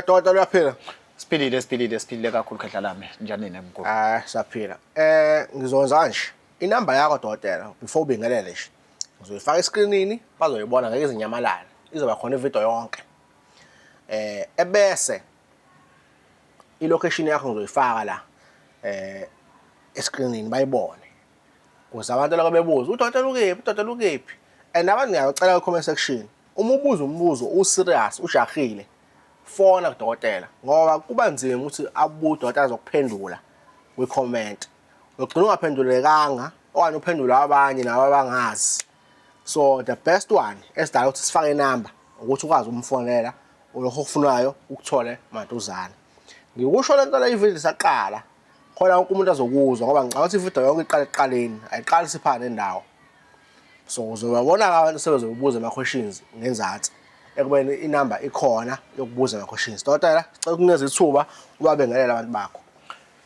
Dota uyaphila. Siphilile kakhulu khehla lami. Njani nemkhulu? Saphila. Ngizonza nje. Inamba yakho Dotela before ubingelele nje. Ngizoyifaka escreenini, bazoyibona ngeke izinyamalala. Izoba khona ivideo yonke. Ebese ilocation yakho ngizoyifaka la escreenini bayibone. Ukuze abantu loko bebuza, uDotela ukephi? And abantu ngiyacela ku-comment section. Uma ubuza umbuzo userious, ujahile. Fona kuDokotela ngoba kuba nzima ukuthi abuDokotela azokuphendula kwi-comment. Ugcina ungaphendulekanga okanye uphendula abanye nabo abangazi. So the best one esidala ukuthi sifake inamba ukuthi ukwazi umfonela ulokho okufunayo ukuthole maduzana. Ngikusho lento le ivideo isaqala khona wonke umuntu azokuzwa ngoba ngicabanga ukuthi ivideo yonke iqala eqaleni ayiqali siphana nendawo. So uzobabona abantu sebezobuza ama questions ngenzatsi ekubeni inamba ikhona yokubuza ama questions. Dokotela cela ukunikeza ithuba ubabengelela abantu bakho.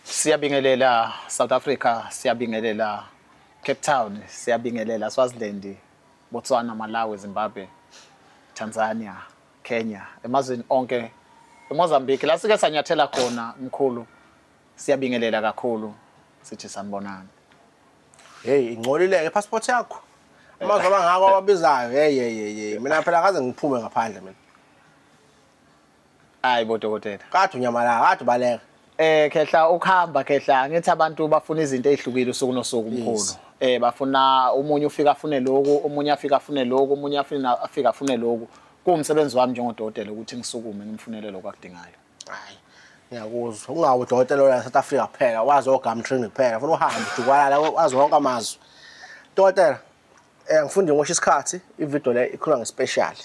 Siyabingelela South Africa, siyabingelela Cape Town, siyabingelela Swaziland, Botswana, Malawi, Zimbabwe, Tanzania, Kenya, emazweni onke, eMozambique la sike sanyathela khona mkhulu. Siyabingelela kakhulu sithi sanibonana. Hey, ingcolile ke passport yakho. Amazwe abangaka ababizayo. Hey. Mina phela akaze ngiphume ngaphandle mina. Hayi bodokotela. Kade unyamala, kade baleka. Khehla ukuhamba khehla ngithi abantu bafuna izinto ezihlukile usuku nosuku mkhulu. Bafuna umunye ufika afune lokho, omunye afika afune lokho, omunye afika afune lokho. Kuwumsebenzi wami njengodokotela ukuthi ngisukume ngimfunele lokho akudingayo. Hayi. Ngiyakuzwa. Ungawu udokotela la South Africa kuphela, wazi ogumtraining kuphela. Ufuna uhambe ujukwala wazi wonke amazwi. Dokotela, ngifunde ngosho isikhathi, ivideo le ikhuluma ngespecial.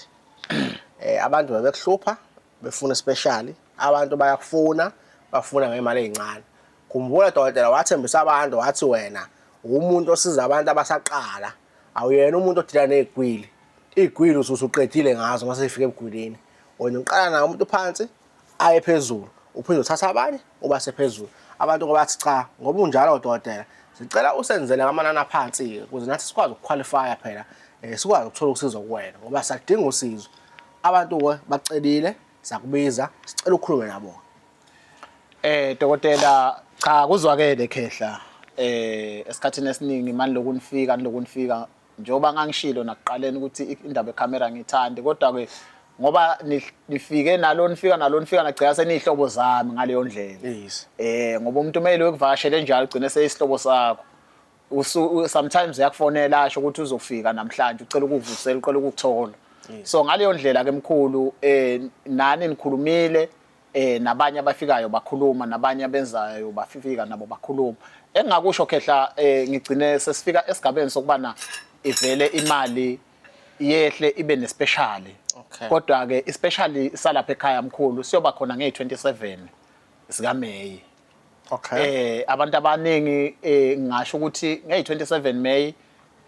Abantu bebekuhlupha, befuna special. Abantu bayakufuna, bafuna ngemali ezincane. Khumbula Dokotela wathembisa abantu wathi wena umuntu osiza abantu abasaqala. Awuyena umuntu odila nezigwili. Izigwili usuqedile ngazo mase ifike ebugwilini. Wena uqala naye umuntu phansi aye phezulu. Uphinde uthatha abanye ubase phezulu. Abantu ngobathi cha, ngoba unjalo Dokotela. Sicela usenzele ngamanani aphansi ukuze nathi sikwazi ukuqualify phela. Sikwazi ukuthola usizo kuwena ngoba sakudinga usizo. Abantu ke bacelile, sakubiza, sicela ukukhulume nabo. Dokotela cha kuzwakele khehla. Esikhathini esiningi manje lokunifika njengoba ngangishilo nakuqaleni ukuthi indaba yecamera ngithandi kodwa ke ngoba nifike nalo nifika nagcina senihlobo zami ngaleyo ndlela. Yes. Ngoba umuntu umele ukuvakashela njalo ugcine seyisihlobo sakho. Sometimes uyakufonela asho ukuthi uzofika namhlanje ucela ukuvusela ucela ukuthola. So ngaleyo ndlela ke mkhulu nani nikhulumile nabanye abafikayo bakhuluma nabanye abenzayo bafika nabo bakhuluma. Engakusho khehla ngigcine sesifika esigabeni sokubana ivele imali yehle ibe nespecial. Kodwa ke especially salapha ekhaya mkhulu siyoba khona nge27 sika May. Abantu abaningi ngisho ukuthi nge27 May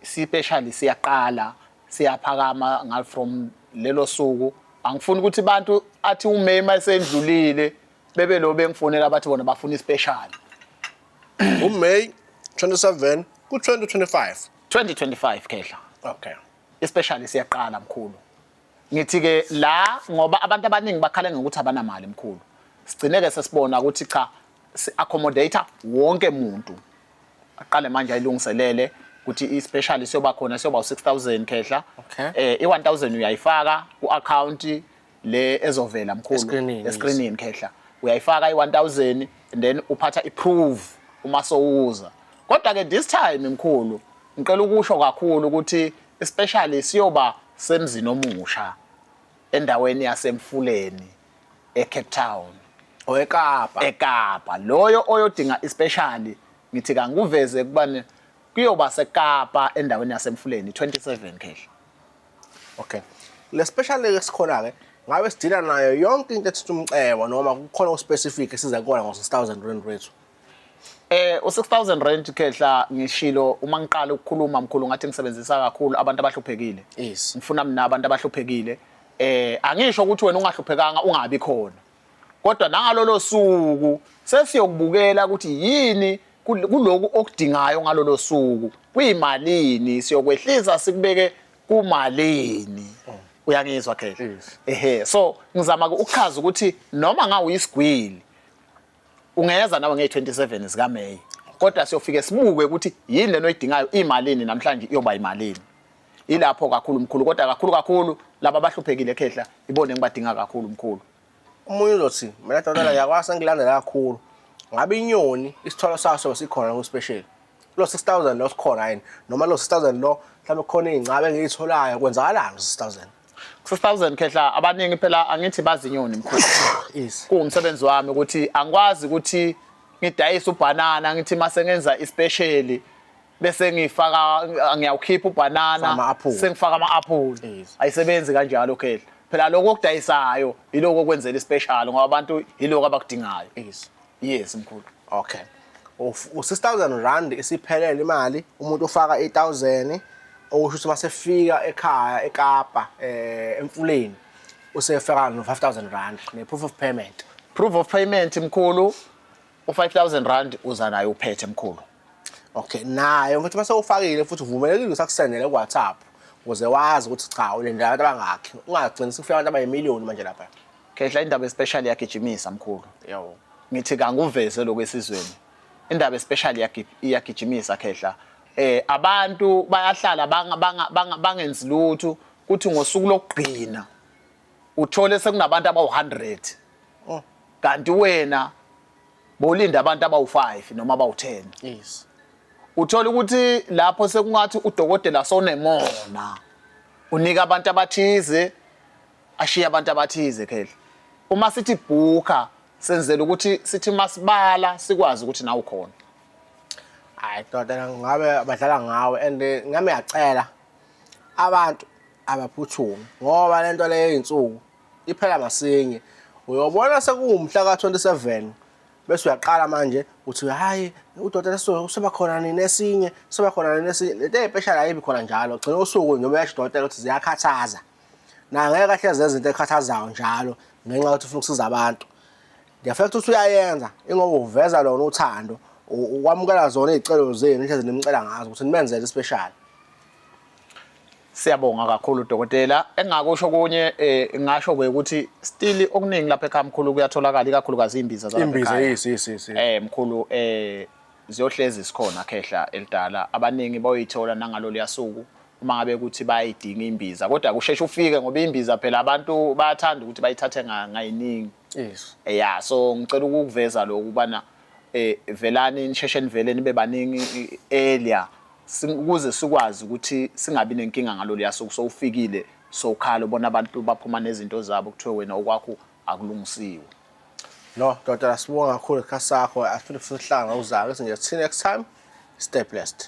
specially siyaqala siyaphakama from lelo suku. Angifuni ukuthi abantu athi uMay mayisendlulile bebe lo bengifonela abathi bona bafuna ispecial. uMay 27 ku2025. 2025 khehla. Especially siyaqala mkhulu. Ngithi ke la ngoba abantu abaningi bakhala ngokuthi abanamali mkhulu. Sigcineke sesibona ukuthi cha accommodator wonke umuntu. Aqale manje ayilungiselele ukuthi ispecial siyoba khona siyoba u6000 khehla. I1000 uyayifaka ku-account le ezovela mkhulu escreenini khehla. Uyayifaka i1000 and then uphatha iprove uma sowuza. Kodwa ke this time mkhulu ngicela ukusho kakhulu ukuthi especially siyoba semzini omusha endaweni yasemfuleni eCape Town eKapa loyo oyodinga especially ngithi kanguveze kubani kuyoba seKapa endaweni yasemfuleni 27 khehla. Le special esikhona ke ngabe sidila nayo yonke into ethi umcebo noma kukhona ospecific esiza kuona ngo6000 rethu. U6000 rand khehla ngishilo uma ngiqala ukukhuluma mkhulu ngathi ngisebenzisa kakhulu abantu abahluphekile. Ngifuna mina abantu abahluphekile. Angisho ukuthi wena ungahluphekanga ungabi khona. Kodwa nangalolo suku sesiyokubukela ukuthi yini kuloku okudingayo ngalolo suku. Kuyimalini siyokwehlisa sikubeke kumalini. uyangizwa khehla Yes. so ngizama ukuchaza ukuthi noma nga uyisigwili ungeza nawe nge27 zika May kodwa siyofike sibuke ukuthi yini leno oyidingayo imalini namhlanje iyoba imalini ilapho kakhulu mkhulu kodwa kakhulu laba abahluphekile khehla ibone ngibadinga kakhulu mkhulu Umunye uzothi mina dodana yakwazi ngilandela kakhulu ngabe inyoni isitholo saso sikhona ku special lo 6000 lo sikhona yini noma lo 6000 lo mhlawumbe khona izingcabe engiyitholayo kwenzakalani 6000 6000 khehla abaningi phela angithi bazinyoni mkhulu yes kuumsebenzi wami ukuthi angikwazi ukuthi ngidayisa ubanana ngithi mase ngenza ispecial bese ngifaka ngiyawukhipha ubanana sengifaka ama-apple Yes. ayisebenzi kanjalo khehla phela lokho okudayisayo yiloko okwenzela ispecial ngoba abantu yiloko abakudingayo yes mkhulu okay u6000 rand isiphelele imali umuntu ufaka 8000 okusho ukuthi masefika ekhaya eKapa emfuleni usefaka no 5000 rand ne proof of payment mkhulu u5000 rand uza nayo uphethe mkhulu okay nayo futhi mase ufakile futhi uvumelekile usakusendele ku WhatsApp ukuze wazi ukuthi cha ulendela abantu abangakhi ungagcini sifika abantu abayimiliyoni manje lapha khehla indaba especial yagijimisa mkhulu yabo ngithi kanguveze lokwesizweni indaba especial iyagijimisa khehla abantu bayahlala bangenzi lutho kuthi ngosuku lokugcina uthole sekunabantu abawu100 kanti wena bolinda abantu abawu5 noma abawu10 yes uthola ukuthi lapho sekungathi udokotela sonemona unika abantu abathize ashiya abantu abathize khehla uma sithi bhuka senzela ukuthi sithi masibala sikwazi ukuthi nawe ukhona hayi dodana ngabe badlala ngawe and ngame yacela abantu abaphuthume ngoba lento le yinsuku iphela masinye uyobona sekuwumhla ka27 bese uyaqala manje uthi hayi udokotela soba khona nini esinye soba khona nini esinye lento especial ayibi khona njalo gcina usuku noma yasho udokotela ukuthi ziyakhathaza na ngeke kahle zenze into ekhathazayo njalo ngenxa yokuthi ufuna ukusiza abantu the fact ukuthi uyayenza ingoba uveza lona uthando ukwamukela zona izicelo zenu indlela nimcela ngazo ukuthi nimenzele special siyabonga kakhulu dokotela engakusho kunye ngasho ukuthi still okuningi lapha ekhaya mkhulu kuyatholakala ikakhulukazi imbiza zalapha ekhaya yes mkhulu ziyohlezi sikhona khehla elidala abaningi bayoyithola nangalo liyasuku uma ngabe ukuthi bayidinga imbiza kodwa kusheshe ufike ngoba imbiza phela abantu bayathanda ukuthi bayithathe ngayiningi yes so ngicela ukuveza lokhu bana velani nisheshe nivele nibe baningi earlier ukuze sikwazi ukuthi singabi nenkinga ngalo liyasuku sowufikile sokhala ubona abantu baphuma nezinto zabo kuthiwe wena okwakho akulungisiwe no dodana sibonga kakhulu ikhasi sakho asifuna futhi sihlanga uzayo sinje see next time stay blessed